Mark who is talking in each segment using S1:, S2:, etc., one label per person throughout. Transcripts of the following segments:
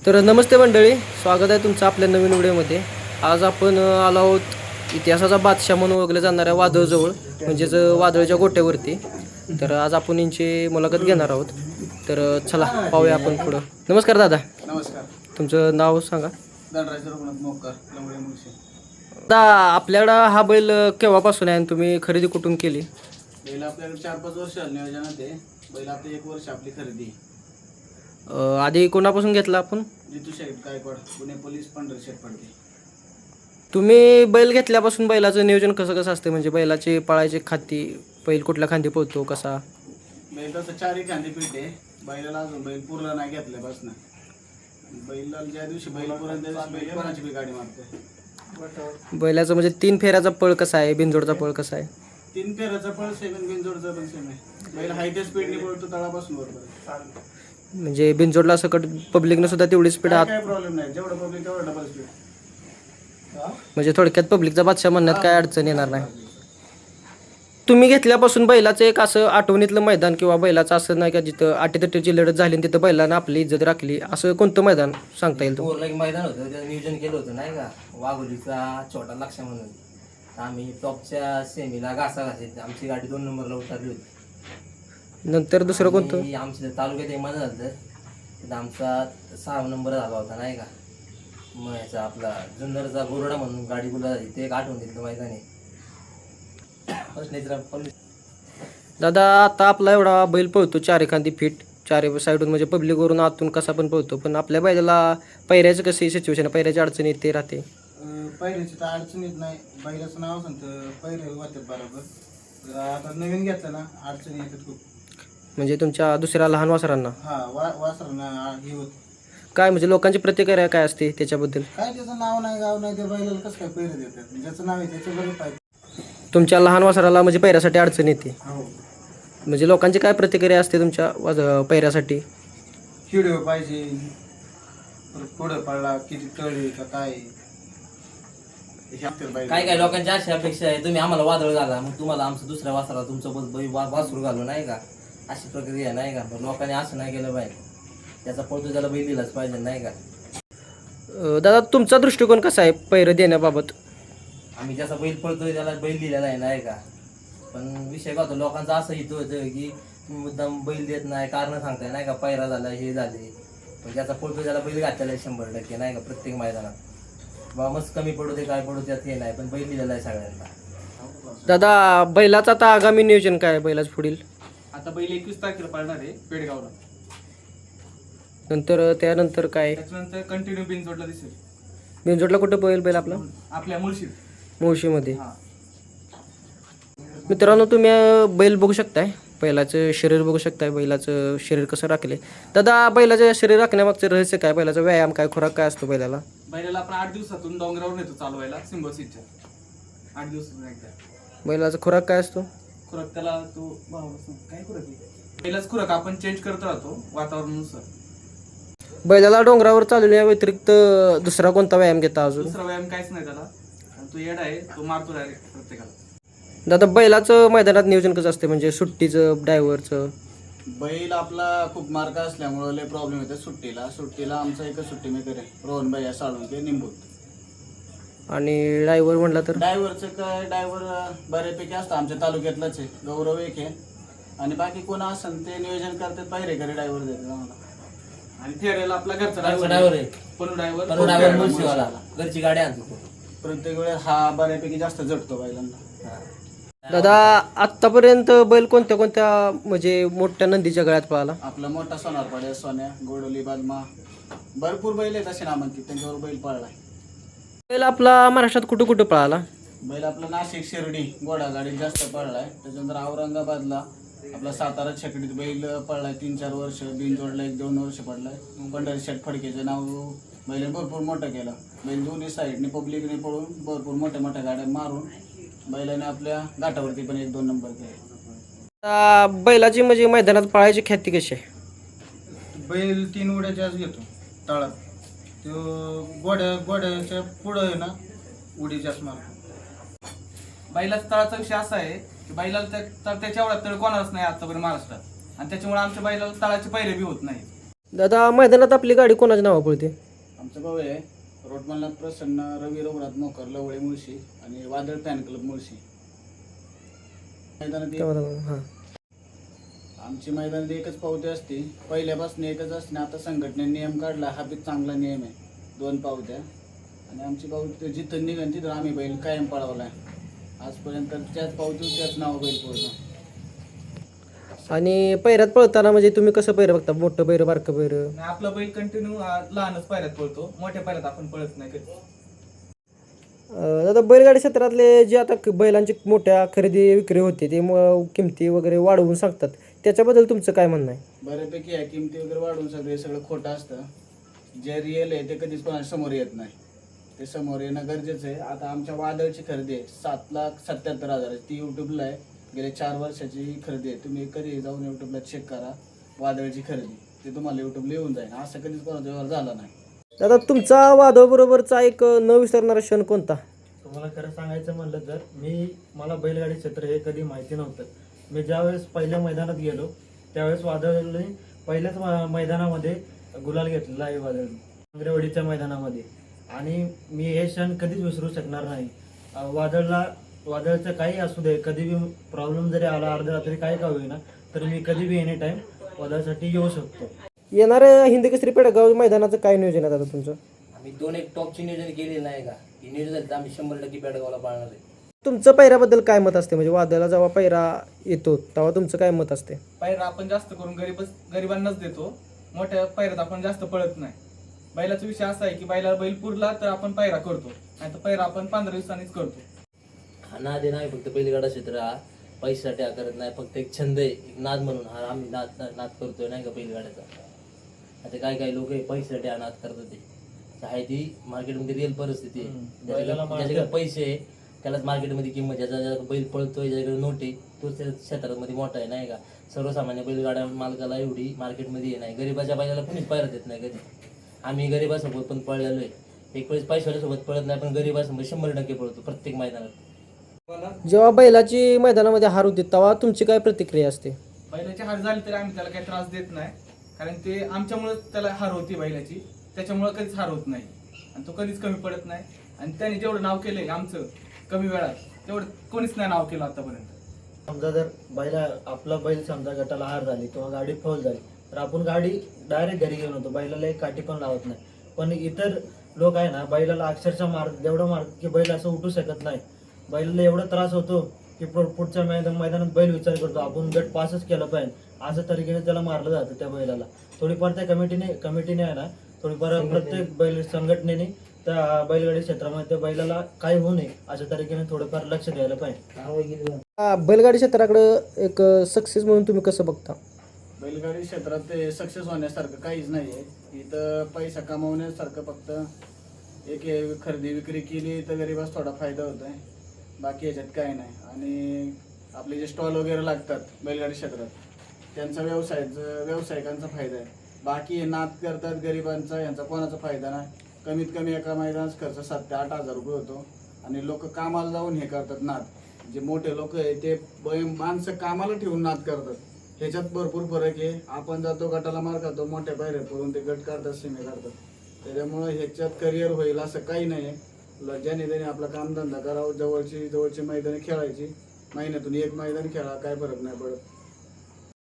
S1: तर नमस्ते मंडळी, स्वागत आहे तुमचं आपल्या नवीन व्हिडिओमध्ये. आज आपण आलो आहोत इतिहासाचा बादशाह म्हणून ओळखल्या जाणाऱ्या वादळजवळ, म्हणजेच वादळच्या गोट्यावरती. तर आज आपण यांची मुलाखत घेणार आहोत. तर चला पाहूया आपण पुढं. नमस्कार दादा.
S2: नमस्कार.
S1: तुमचं नाव सांगा.
S2: धनराज रघुनाथ मोक्कार, लंगडे मुळशी.
S1: दादा, आपल्याकडं हा बैल केव्हापासून आहे आणि तुम्ही खरेदी कुठून केली?
S2: बैल आपल्याकडे 4-5 वर्ष नियोजनात आहे. बैल आता 1 वर्ष आपली खरेदी.
S1: आधी कोणापासून घेतला आपण?
S2: जितू शेठ गायकवाड, पुणे पोलीस, पंढर शेठ पडते.
S1: तुम्ही बैल घेतल्यापासून बैलाचं नियोजन कसं कसं असतं? म्हणजे बैलाचे पळायचे खाती, बैल कुठल्या खांदी पळतो कसा?
S2: बैल तसं 4 खांदी पीठ आहे. बैलाला अजून बैल पूर्ण नाही घेतल्यापासून. बैलाला ज्या दिवशी बैल पूर्ण त्या दिवशी बैल कोणाची बी गाडी मारते.
S1: बैलाचं म्हणजे 3 फेऱ्याचा पळ कसा आहे, बिनजोडचा पळ कसा आहे?
S2: 3 फेऱ्याचा पळ सेम, बिनजोडचा पण सेम आहे. बैल हाय त्या स्पीडने पळतो तळापासून बरोबर आहे.
S1: म्हणजे बिनजोडला सकट पब्लिकनं सुद्धा तेवढी स्पीड आत,
S2: काय प्रॉब्लेम नाही. जेवढं पब्लिक तेवढं डबल स्पीड.
S1: म्हणजे थोडक्यात पब्लिकचा बादशाह म्हणण्यात काय अडचण येणार नाही. तुम्ही घेतल्यापासून बैलाचं एक असं आठवणीतलं मैदान किंवा बैलाचं असं नाही का जिथं अटीतटीची लढत झाली आणि तिथं बैलानं आपली इज्जत राखली, असं कोणतं मैदान सांगता येईल तुम्हाला?
S3: एक मैदान होतं, त्याचं नियोजन केलं होतं नाही का, वाघोलीचा छोटा लक्ष म्हणून. आम्ही टॉपच्या सेमीला घासाघासीत आमची गाडी 2 नंबरला उतरली होती.
S1: नंतर दुसरं कोणतं?
S3: आणि आमच्या तालुक्यात एक मैदान झालं, तिथं आमचा 6 नंबर झाला होता नाही का. मग याचा आपला जुन्नरचा गोरडा म्हणून गाडी गुला झाली, ते एक आठवण दिलं मैदान आहे.
S1: दादा, आता आपला एवढा बैल पळतो 4 एखादी फीट, 4 साईडून, म्हणजे पब्लिकवरून आतून कसा पण पळतो, पण आपल्या बैलाला पैऱ्याचं कसं सिच्युएशन, पैऱ्याची अडचण येते राहते?
S2: पहिल्याची तर अडचण येत नाही. बैलाचं नाव सांगतं पहिले होतात बरोबर. जर आता नवीन घेतलं ना अडचणी येतात खूप.
S1: म्हणजे तुमच्या दुसऱ्या लहान वासरांना
S2: हा वासरांना हे होत.
S1: काय, म्हणजे लोकांची प्रतिक्रिया काय असते त्याच्याबद्दल?
S2: काय त्याचं नाव नाही गाव नाही, त्या बैलाला कसं काय पहिले देतात. ज्याचं नाव आहे त्याचं बरं पाहिजे.
S1: तुमच्या लहान वासराला म्हणजे पैऱ्यासाठी अडचण येते,
S2: हो.
S1: म्हणजे लोकांची काय प्रतिक्रिया असते तुमच्या पैऱ्यासाठी?
S2: हिडिओ पाहिजे, परत पुढं पडला किती तळी का काय.
S3: काय काय लोकांची अशी अपेक्षा आहे, तुम्ही आम्हाला वादळ झाला मग तुम्हाला आमचं दुसऱ्या वासराला तुमचं वासरू घालू नाही का, अशी प्रक्रिया नाही का. पण लोकांनी असं नाही केलं पाहिजे. त्याचा पळतो त्याला बैल दिलाच पाहिजे नाही का.
S1: दादा, तुमचा दृष्टिकोन कसा आहे पैरं देण्याबाबत?
S3: आम्ही ज्याचा बैल पळतोय त्याला बैल दिलेला आहे नाही का. पण विषय काय होतो, लोकांचा असं हित होतं की तुम्ही मुद्दाम बैल देत नाही, कारण सांगताय नाही का, पैरा झाला हे झाले. पण ज्याचा पळतोय त्याला बैल घातलेला आहे 100% नाही का. प्रत्येक मैदानात बा मस्त कमी पडू दे काय पडू त्यात हे नाही, पण बैल दिलेला आहे सगळ्यांना.
S1: दादा, बैलाचं आता आगामी नियोजन काय आहे बैलाच पुढील?
S4: आता बैल 21 तारखेला पळणार आहे पेडगावला.
S1: नंतर त्यानंतर काय?
S4: त्याच्यानंतर कंटिन्यू बिनजोडला दिसेल.
S1: बिनजोडला कुठं पळेल बैल आपला?
S4: आपल्या मुळशीत.
S1: मुळशीमध्ये.
S4: हा.
S1: मित्रांनो, तुम्ही बैल बघू शकताय, बैलाचं शरीर बघू शकताय, बैलाचं शरीर कसं राखले. दादा, बैलाचं शरीर राखण्यामागचं रहस्य काय? बैलाचा व्यायाम काय, खुराक काय असतो बैलाला?
S4: बैलाला आपण 8 दिवसातून डोंगरावर नेतो चालवायला सिम्बॉसिसच्या. 8 दिवसातून एकदा.
S1: बैलाचा खुराक काय असतो?
S4: खुराक त्याला तो काय खुराक आहे? बैलाच खुराक आपण चेंज करत राहतो वातावरणानुसार.
S1: बैलाला डोंगरावर चालवण्या व्यतिरिक्त दुसरा कोणता व्यायाम घेता अजून?
S4: दुसरा व्यायाम काहीच नाही त्याला. आणि तो येडा आहे, तो मारतो डायरेक्ट प्रत्येकाला.
S1: दादा, बैलाचं मैदानात नियोजन कसं असते, म्हणजे सुट्टीचं, ड्रायव्हरचं?
S2: बैल आपला खूप मार्क असल्यामुळे लय प्रॉब्लेम येतात सुट्टीला आमचा एकच सुट्टी मेकर आहे, रोहन भैया साळून ते निंबूत.
S1: आणि ड्रायव्हर म्हटलं तर?
S2: ड्रायव्हरचं काय, ड्रायव्हर बऱ्यापैकी असतं आमच्या तालुक्यातलाच आहे, गौरव एक आहे. आणि बाकी कोण असेल ते नियोजन करतात, पायरेकरी ड्रायव्हर देतात आम्हाला.
S4: आणि फेरायला आपला घरचा
S3: ड्रायव्हर आहे,
S4: पण ड्रायव्हर
S3: ड्रायव्हर मुळशीवाला घरची गाडी आणतो.
S2: प्रत्येक वेळेस हा बऱ्यापैकी जास्त जटतो बैलांना.
S1: दादा, आत्तापर्यंत बैल कोणत्या कोणत्या म्हणजे मोठ्या नंदीच्या गळ्यात पळाला?
S2: आपला मोठा सोनारपाड्या, सोन्या, गोडोली, बादमा, भरपूर बैल आहेत असे नामांकित, त्यांच्यावर बैल पळलाय.
S1: बैल आपला महाराष्ट्रात कुठं कुठं पळाला?
S2: बैल आपला नाशिक, शिर्डी घोडा गाडीत जास्त पळलाय. त्याच्यानंतर औरंगाबादला आपला सातारा छकडीत बैल पळलाय 3-4 वर्ष. बिनजोडला 1-2 वर्ष पडलाय. पंढरी शेठ फडकेचं नाव बैल भरपूर मोठं केलं. बैल दोन्ही साईडने पब्लिकने पळून भरपूर मोठ्या मोठ्या गाड्या मारून बैलाने आपल्या घाटावरती पण 1-2 नंबर केले.
S1: बैलाची म्हणजे मैदानात पळायची ख्याती कशी आहे?
S2: बैल 3 उड्याच्या आज घेतो तळात. तो गोड्याच्या पुढं आहे ना उडी जास्त मारतो.
S4: बैलाचा तळाचा विषय असा आहे की बैलाला त्याच्या एवढा तळ कोणालाच नाही आतापर्यंत महाराष्ट्रात. आणि त्याच्यामुळे आमच्या बैलाला तळाचे पैरे बी होत नाही.
S1: दादा मैदानात आपली गाडी कोणाच्या नावा पळते?
S2: आमचा भाऊ आहे रोटमलनाथ प्रसन्न, रवी रघुनाथ मोकर, लवळे मुळशी आणि वादळ फॅन क्लब मुळशी. मैदानात
S1: हां.
S2: आमची मैदानात एकच पावती असते, पहिल्यापासून एकच असते. आता संघटनेने नियम काढला, हा बी चांगला नियम आहे, 2 पावत्या. आणि आमची पावती जिथं निघन तिथं आम्ही बैल कायम पळवला आहे आजपर्यंत. त्याच पावती त्याच नाव बैल पळतो.
S1: आणि पैऱ्यात पळताना म्हणजे तुम्ही कसं पैरं बघता? मोठं पैरं, बारकं पैरं?
S4: आणि आपला बैल कंटिन्यू लहानच पायऱ्यात पळतो, मोठ्या पायऱ्यात आपण पळत नाही कधी.
S1: दादा बैलगाडी क्षेत्रातले जे आता बैलांची मोठ्या खरेदी विक्री होते ते किमती वगैरे वाढवून सांगतात, त्याच्याबद्दल तुमचं काय म्हणणं आहे?
S2: बऱ्यापैकी आहे, किमती वगैरे वाढवून सगळं खोटं असतं. जे रिअल आहे ते कधीच कोणाच्या समोर येत नाही, ते समोर येणं गरजेचं आहे. आता आमच्या वादळची खरेदी आहे 7,77,000, ती यूट्यूबला आहे, गेल्या 4 वर्षाची खरेदी आहे. तुम्ही कधी जाऊन यूट्यूबला चेक करा वादळची खरेदी, ते तुम्हाला यूट्यूबला येऊन जाईल. असं कधीच कोणाचा व्यवहार झाला नाही.
S1: दादा तुमचा वादळ बरोबरचा एक न विसरणारा क्षण कोणता?
S5: तुम्हाला खरं सांगायचं म्हणलं तर मला बैलगाडी क्षेत्र हे कधी माहिती नव्हतं. मी ज्यावेळेस पहिल्या मैदानात गेलो त्यावेळेस वादळने पहिल्याच मैदानामध्ये गुलाल घेतलेला आहे, वादळवाडीच्या मैदानामध्ये. आणि मी हे क्षण कधीच विसरू शकणार नाही. वादळचं काही असू दे, कधी बी प्रॉब्लेम जरी आला अर्ध्या रात्री काही का होईना, तर मी कधी बी एनी टाईम वादळासाठी येऊ शकतो.
S1: येणाऱ्या हिंदी केसरी पेडगाव मैदानाचं काय नियोजन आहे दादा तुमचं?
S3: आम्ही 2 एक टॉपची नियोजन केलेलं नाही का, ती नियोजन झाली तर आम्ही 100% पेडगावला पाळणार आहे.
S1: तुमचं पैऱ्याबद्दल काय मत असते? म्हणजे वादळाला जेव्हा पैरा येतो तेव्हा तुमचं काय मत असते?
S4: पायरा आपण जास्त करून गरिबांनाच देतो, मोठ्या पायऱ्यात आपण जास्त पळत नाही. बैलाचा विषय असा आहे की बैल पुरला तर आपण पायरा करतो, नाही तर पायरा आपण 15 दिवसांनीच करतो.
S3: हा नाद आहे नाही फक्त बैलगाडा क्षेत्र हा पैशासाठी हा करत नाही, फक्त एक छंद आहे, एक नाद म्हणून हा आम्ही नाद करतोय नाही का बैलगाड्याचा. आता काही लोक पैशासाठी हा नाद करतात, ते आहे ती मार्केटमध्ये रिअल परिस्थिती आहे. ज्याच्याकडे पैसे आहे त्यालाच मार्केटमध्ये किंमत, ज्याचा बैल पळतोय, ज्याच्याकडे नोट आहे तोच त्या क्षेत्रामध्ये मोठा आहे नाही का. सर्वसामान्य बैलगाड्या मालकाला एवढी मार्केटमध्ये हे नाही. गरीबाच्या बैलाला कोणीच पायरत येत नाही कधी. आम्ही गरीबासोबत पण पळलेलो आहे, एक वेळेस पैशावाल्यासोबत पळत नाही, पण गरीबासोबत 100% पळतो प्रत्येक मैदानात.
S1: जेव्हा बैलाची मैदानामध्ये हार होते तेव्हा तुमची काय प्रतिक्रिया असते?
S4: बैलाची हार झाली तरी आम्ही त्याला काही त्रास देत नाही, कारण ते आमच्यामुळे त्याला हार होती बैलाची, त्याच्यामुळे कधीच हार होत नाही आणि तो कधीच कमी पडत नाही. आणि त्याने जेवढं नाव केलंय आमचं कमी वेळात तेवढं कोणीच नाही नाव केलं आतापर्यंत.
S5: समजा जर आपला बैल समजा गटाला हार झाली किंवा गाडी फौल झाली तर आपण गाडी डायरेक्ट घरी घेऊन होतो, बैलाला एक काठी पण लावत नाही. पण इतर लोक आहे ना बैलाला अक्षरशः एवढं मारतात की बैल असं उठू शकत नाही. बैलाला एवढा त्रास होतो की पुढच्या मैदानात बैल विचार करतो आपण गट पासच केलं पाहिजे, असं तरीकेने त्याला मारलं जातं त्या बैलाला. थोडीफार त्या कमिटीने आहे ना, थोडीफार प्रत्येक बैल संघटनेने त्या बैलगाडी क्षेत्रामध्ये त्या बैलाला काही होऊ नये अशा तरीकेने थोडंफार लक्ष द्यायला पाहिजे.
S1: बैलगाडी क्षेत्राकडं एक सक्सेस म्हणून तुम्ही कसं बघता?
S2: बैलगाडी क्षेत्रात ते सक्सेस होण्यासारखं काहीच नाही आहे. इथं पैसा कमावण्यासारखं फक्त एक खरेदी विक्री केली तर गरीबास थोडा फायदा होतो आहे, बाकी याच्यात काही नाही. आणि आपले जे स्टॉल वगैरे लागतात बैलगाडी क्षेत्रात त्यांचा व्यावसायिकांचा फायदा आहे. बाकी नाद करतात गरिबांचा, यांचा कोणाचा फायदा नाही. कमीत कमी एका मैदानाचा खर्च 7,000 ते 8,000 रुपये होतो आणि लोक कामाला जाऊन हे करतात नाद. जे मोठे लोक आहे ते माणसं कामाला ठेवून नाद करतात, ह्याच्यात भरपूर फरक आहे. आपण जातो गटाला मार खातो, मोठ्या पायऱ्या पळून ते गट काढतात, सीमे काढतात. त्याच्यामुळं ह्याच्यात करिअर होईल असं काही नाही आहे. ज्याने त्याने आपला कामधंदा करावा, जवळची मैदानी खेळायची, महिन्यातून 1 मैदान खेळा, काय फरक नाही पडत.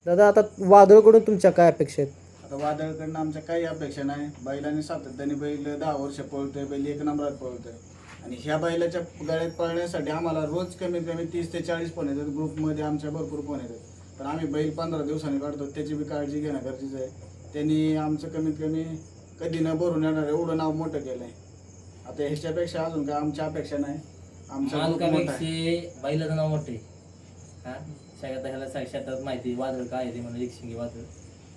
S1: दादा आता वादळकडून तुमच्या काय अपेक्षा आहेत?
S2: आता वादळकडनं आमच्या काही अपेक्षा नाही. बैलाने सातत्याने बैल 10 वर्ष पळतोय, बैल 1 नंबरात पळतोय. आणि ह्या बैलाच्या गाड्यात पळण्यासाठी आम्हाला रोज कमीत कमी 30 ते 40 फोन येतात, ग्रुपमध्ये आमच्या भरपूर फोन येतात. पण आम्ही बैल 15 दिवसांनी काढतो, त्याची बी काळजी घेणं गरजेचं आहे. त्यांनी आमचं कमीत कमी कधी न भरून येणार एवढं नाव मोठं केलं आहे. आता ह्याच्यापेक्षा अजून काय आमच्या अपेक्षा नाही. आमच्या
S3: मालकापेक्षा बैलाचं नाव मोठे हा सगळ्यात ह्याला क्षेत्रात माहिती वादळ काय आहे ते म्हणून एकशिंगी वादळ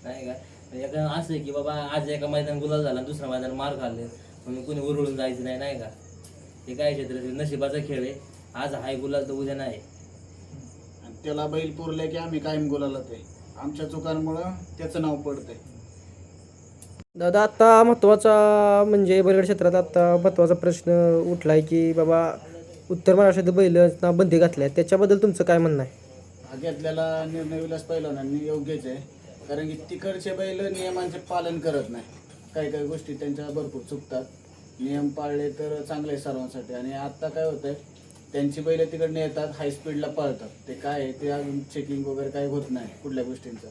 S3: नाही का. असं आहे की बाबा आज एका मैदान गुलाल झाला, दुसऱ्या मैदान मार खाल्ले म्हणून कोणी उरळून जायचं नाही नाही का. हे काय क्षेत्र नशिबाचा खेळ आहे, आज हाय गुलाल तर उद्या नाही.
S2: त्याला बैल पुरले की आम्ही कायम गुलाला ते आमच्या चुकांमुळं त्याचं नाव पडतंय.
S1: दादा आता महत्त्वाचा म्हणजे बैलगाडी क्षेत्रात आता महत्त्वाचा प्रश्न उठला आहे की बाबा उत्तर महाराष्ट्रात बैलांना बंदी घातली आहे, त्याच्याबद्दल तुमचं काय म्हणणं आहे?
S2: हा घेतलेला निर्णय विलास पैलवानांनी योग्यच आहे. कारण की तिकडचे बैल नियमांचे पालन करत नाही. काही काही गोष्टी त्यांच्या भरपूर चुकतात. नियम पाळले तर चांगले आहे सर्वांसाठी. आणि आत्ता काय होतंय, त्यांची बैल तिकडनं येतात, हाय स्पीडला पळतात. ते काय आहे ते अजून चेकिंग वगैरे काही होत नाही कुठल्या गोष्टींचं,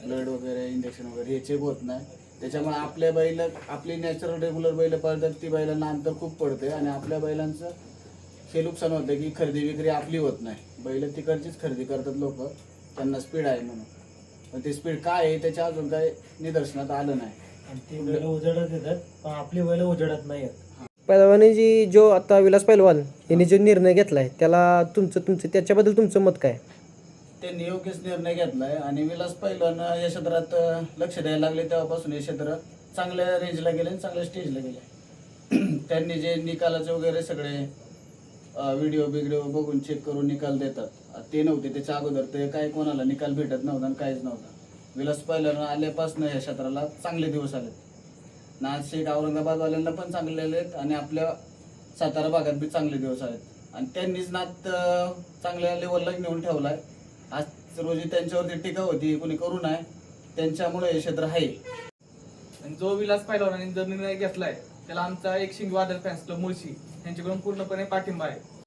S2: ब्लड वगैरे इंजेक्शन वगैरे हे चेक होत नाही. त्याच्यामुळे आपल्या बैल, आपली नॅचरल रेग्युलर बैल पळतात, ती बैलांना अंतर खूप पडते आणि आपल्या बैलांचं हे नुकसान होतं की खरेदी विक्री आपली होत नाही. बैल तिकडचीच खरेदी करतात लोक, त्यांना स्पीड आहे म्हणून. पण ते स्पीड काय आहे त्याच्या अजून काही निदर्शनात आलं नाही.
S5: आणि ती बैल उजेडत येतात पण आपली बैल उजेडत नाही आहेत.
S1: पैलवानी जी जो आता विलास पैलवान यांनी जो निर्णय घेतलाय त्याला तुमचं त्याच्याबद्दल तुमचं मत काय?
S2: त्यांनी योग्यच निर्णय घेतलाय. आणि विलास पैलवान या क्षेत्रात लक्ष द्यायला लागले तेव्हापासून हे क्षेत्र चांगल्या रेंजला गेले आणि चांगल्या स्टेजला गेले. त्यांनी जे निकालाचे वगैरे सगळे व्हिडिओ बघून चेक करून निकाल देतात, ते नव्हते त्याच्या अगोदर. ते काय कोणाला निकाल भेटत नव्हता आणि काहीच नव्हतं. विलास पैलवान आल्यापासून या क्षेत्राला चांगले दिवस आलेत. नाशिक औरंगाबादवाल्यांना पण चांगले आलेत आणि आपल्या सातारा भागात बी चांगले दिवस आहेत. आणि त्यांनीच नाद चांगल्या लेवलला नेऊन ठेवलाय. आज रोजी त्यांच्यावरती टीका होती, कोणी करू नये, त्यांच्यामुळे हे क्षेत्र आहे.
S4: आणि जो विलास पैलवानांनी जर निर्णय घेतलाय त्याला आमचा एक शिंग वादळ फॅन्स क्लब मुळशी यांच्याकडून पूर्णपणे पाठिंबा आहे.